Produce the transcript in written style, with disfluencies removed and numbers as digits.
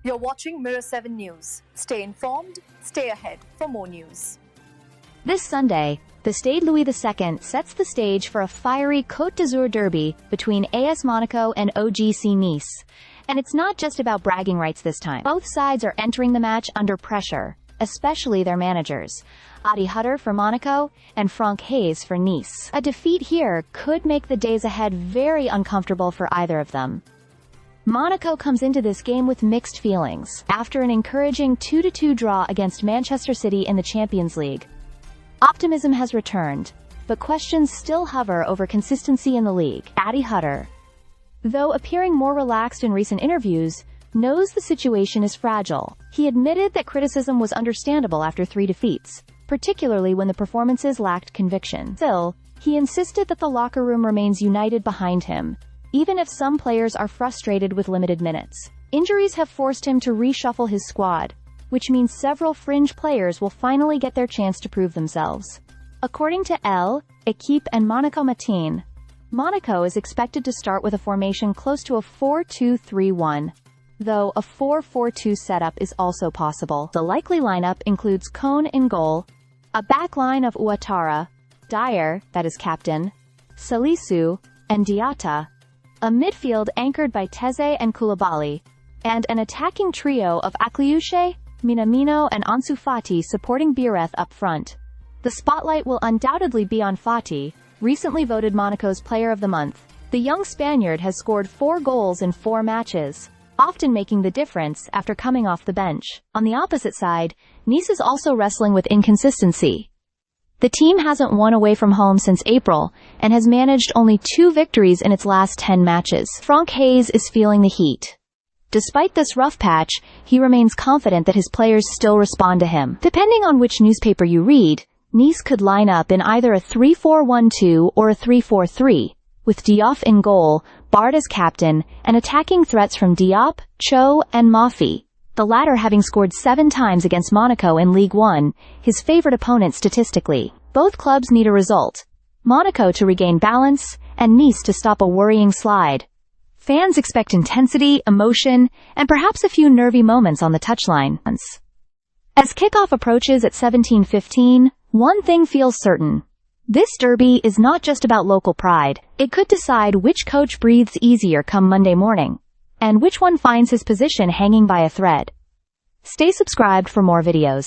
You're watching Mirror 7 News. Stay informed, stay ahead for more news. This Sunday, the Stade Louis II sets the stage for a fiery Côte d'Azur derby between AS Monaco and OGC Nice. And it's not just about bragging rights this time. Both sides are entering the match under pressure, especially their managers, Adi Hadjar for Monaco and Hage for Nice. A defeat here could make the days ahead very uncomfortable for either of them. Monaco comes into this game with mixed feelings after an encouraging 2-2 draw against Manchester City in the Champions League. Optimism has returned, but questions still hover over consistency in the league. Adi Hadjar, though appearing more relaxed in recent interviews, knows the situation is fragile. He admitted that criticism was understandable after 3 defeats, particularly when the performances lacked conviction. Still, he insisted that the locker room remains united behind him, even if some players are frustrated with limited minutes. Injuries have forced him to reshuffle his squad, which means several fringe players will finally get their chance to prove themselves. According to L'Équipe and Monaco Matin, Monaco is expected to start with a formation close to a 4-2-3-1, though a 4-4-2 setup is also possible. The likely lineup includes Khoziny in goal, a back line of Ouattara, Dyer, that is captain, Salisu, and Diatta, a midfield anchored by Teze and Koulibaly, and an attacking trio of Akliouche, Minamino and Ansu Fati supporting Guimaraes up front. The spotlight will undoubtedly be on Fati, recently voted Monaco's Player of the Month. The young Spaniard has scored 4 goals in 4 matches, often making the difference after coming off the bench. On the opposite side, Nice is also wrestling with inconsistency. The team hasn't won away from home since April, and has managed only 2 victories in its last 10 matches. Hage is feeling the heat. Despite this rough patch, he remains confident that his players still respond to him. Depending on which newspaper you read, Nice could line up in either a 3-4-1-2 or a 3-4-3, with Diop in goal, Bard as captain, and attacking threats from Diop, Cho, and Mafi, the latter having scored 7 times against Monaco in Ligue 1, his favorite opponent statistically. Both clubs need a result: Monaco to regain balance, and Nice to stop a worrying slide. Fans expect intensity, emotion, and perhaps a few nervy moments on the touchline. As kickoff approaches at 17:15, one thing feels certain. This derby is not just about local pride. It could decide which coach breathes easier come Monday morning, and which one finds his position hanging by a thread. Stay subscribed for more videos.